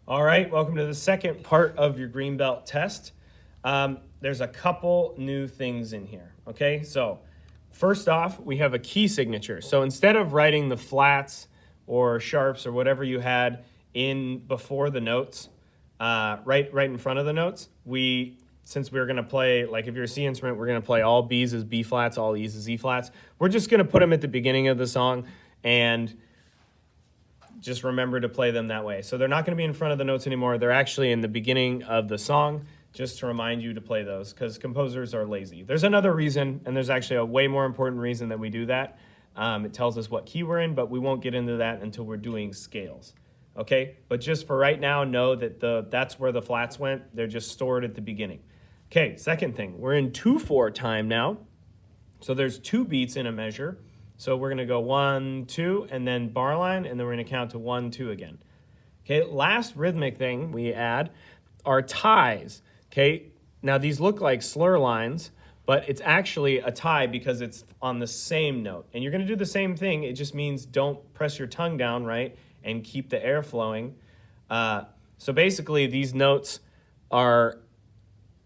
All right, welcome to the second part of your green belt test. There's a couple new things in here, okay? So first off, we have a key signature. So instead of writing the flats or sharps or whatever you had in before the notes, right in front of the notes, since we're gonna play, like if you're a C instrument, we're gonna play all B's as B flats, all E's as E flats. We're just gonna put them at the beginning of the song and just remember to play them that way. So they're not going to be in front of the notes anymore. They're actually in the beginning of the song, just to remind you to play those, because composers are lazy. There's another reason, and there's actually a way more important reason that we do that. It tells us what key we're in, but we won't get into that until we're doing scales. Okay? But just for right now, know that that's where the flats went. They're just stored at the beginning. Okay, second thing, we're in 2/4 time now. So there's 2 beats in a measure. So we're going to go 1, 2, and then bar line, and then we're going to count to 1, 2 again. Okay, last rhythmic thing we add are ties. Okay, now these look like slur lines, but it's actually a tie because it's on the same note. And you're going to do the same thing. It just means don't press your tongue down, right, and keep the air flowing. So basically, these notes are...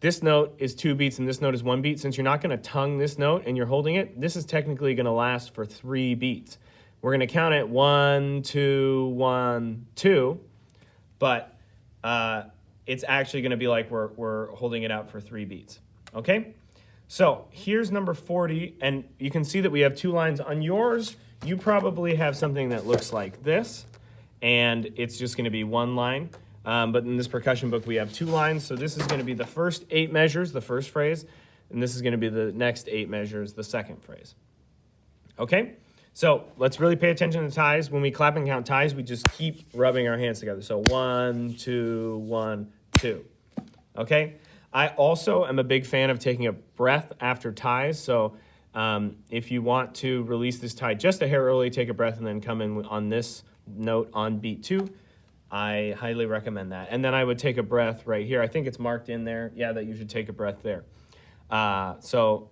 This note is 2 beats and this note is 1 beat. Since you're not going to tongue this note and you're holding it, this is technically going to last for 3 beats. We're going to count it 1, 2, 1, 2, but it's actually going to be like we're holding it out for 3 beats. Okay? So here's number 40, and you can see that we have 2 lines. On yours, you probably have something that looks like this, and it's just going to be 1 line. But in this percussion book, we have 2 lines. So this is going to be the first 8 measures, the first phrase, and this is going to be the next 8 measures, the second phrase. Okay? So let's really pay attention to ties. When we clap and count ties, we just keep rubbing our hands together. So 1, 2, 1, 2. Okay? I also am a big fan of taking a breath after ties. So if you want to release this tie just a hair early, take a breath and then come in on this note on beat 2. I highly recommend that. And then I would take a breath right here. I think it's marked in there. Yeah, that you should take a breath there. So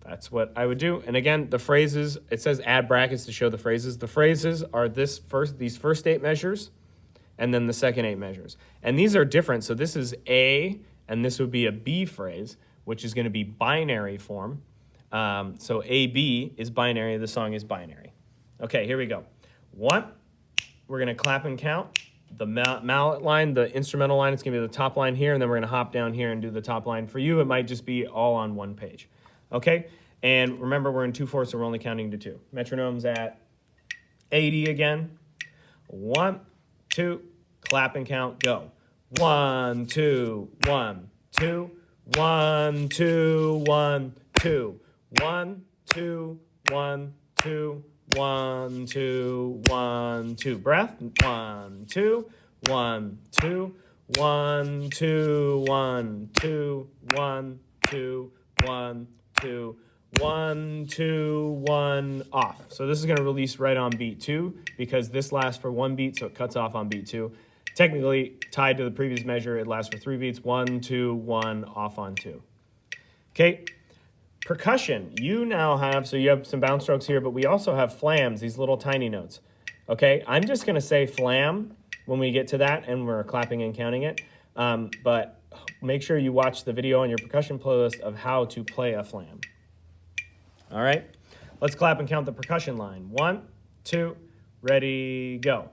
that's what I would do. And again, the phrases, it says add brackets to show the phrases. The phrases are these first 8 measures and then the second 8 measures. And these are different. So this is A, and this would be a B phrase, which is going to be binary form. So AB is binary. The song is binary. Okay, here we go. 1. We're going to clap and count. The mallet line, the instrumental line, it's going to be the top line here, and then we're going to hop down here and do the top line. For you, it might just be all on 1 page. Okay? And remember, we're in 2/4, so we're only counting to 2. Metronome's at 80 again. 1, 2, clap and count, go. 1, 2, 1, 2, 1, 2, 1, 2, 1, 2, 1, 2, 1, 2, 1, 2. Breath. 1, 2, 1, 2, 1, 2, 1, 2, 1, 2, 1, 2, 1, 2, 1, off. So this is going to release right on beat 2 because this lasts for 1 beat, so it cuts off on beat 2. Technically, tied to the previous measure, it lasts for 3 beats. 1, 2, 1, off on 2. Okay. Percussion, you now have, so you have some bounce strokes here, but we also have flams, these little tiny notes. Okay, I'm just going to say flam when we get to that, and we're clapping and counting it. But make sure you watch the video on your percussion playlist of how to play a flam. All right, let's clap and count the percussion line. 1, 2, ready, go.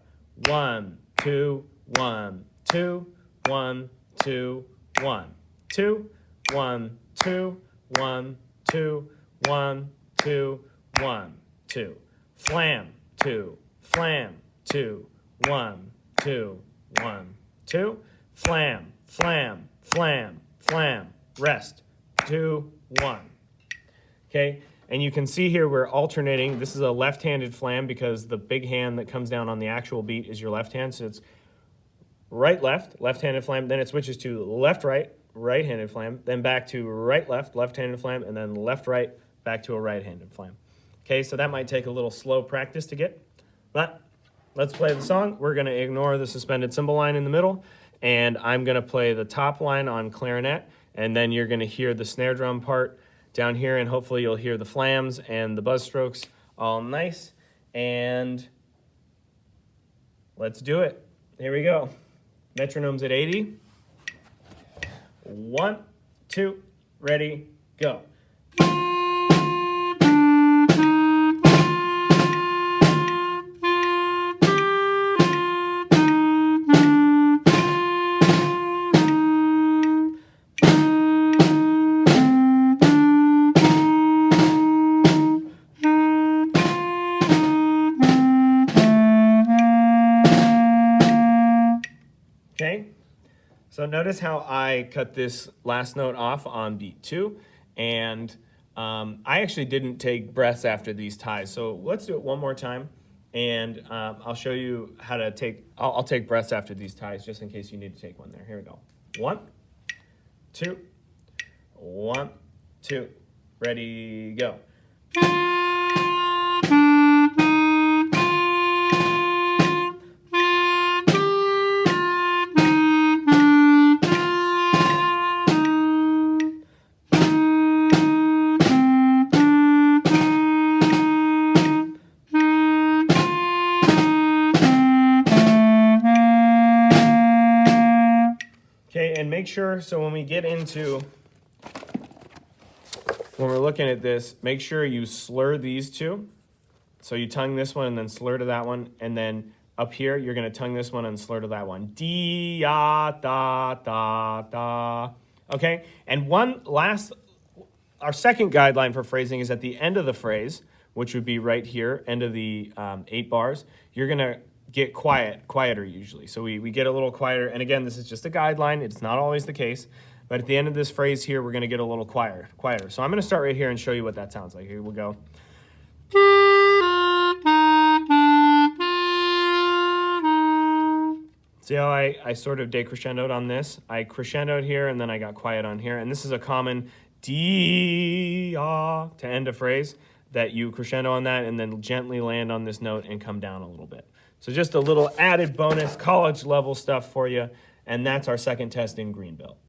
1, 2, 1, 2, 1, 2, 1, 2, 1, 2, 1, 2, 1, 2, 1, 2. Flam, 2, flam, 2, 1, 2, 1, 2. Flam, flam, flam, flam. Rest, 2, 1. Okay, and you can see here we're alternating. This is a left-handed flam because the big hand that comes down on the actual beat is your left hand. So it's right, left, left-handed flam. Then it switches to left, right, right-handed flam, then back to right, left, left-handed flam, and then left, right, back to a right-handed flam. Okay, so that might take a little slow practice to get, but let's play the song. We're going to ignore the suspended cymbal line in the middle, and I'm going to play the top line on clarinet, and then you're going to hear the snare drum part down here, and hopefully you'll hear the flams and the buzz strokes all nice, and let's do it. Here we go. Metronome's at 80. 1, 2, ready, go. Okay, so notice how I cut this last note off on beat 2, and I actually didn't take breaths after these ties. So let's do it one more time, and I'll show you how to take, I'll take breaths after these ties just in case you need to take one there. Here we go. 1, 2, 1, 2, ready, go. Okay, and make sure, so when we get into, when we're looking at this, make sure you slur these two. So you tongue this one and then slur to that one, and then up here, you're gonna tongue this one and slur to that one. Di, ya, da, da, da. Okay, and one last, our second guideline for phrasing is at the end of the phrase, which would be right here, end of the 8 bars, you're gonna get quieter usually. So we get a little quieter, and again, this is just a guideline, it's not always the case, but at the end of this phrase here, we're gonna get a little quieter. So I'm gonna start right here and show you what that sounds like. Here we'll go. See how I sort of decrescendoed on this? I crescendoed here, and then I got quiet on here, and this is a common D-ah to end a phrase, that you crescendo on that and then gently land on this note and come down a little bit. So just a little added bonus college level stuff for you, and that's our second test in Greenbelt.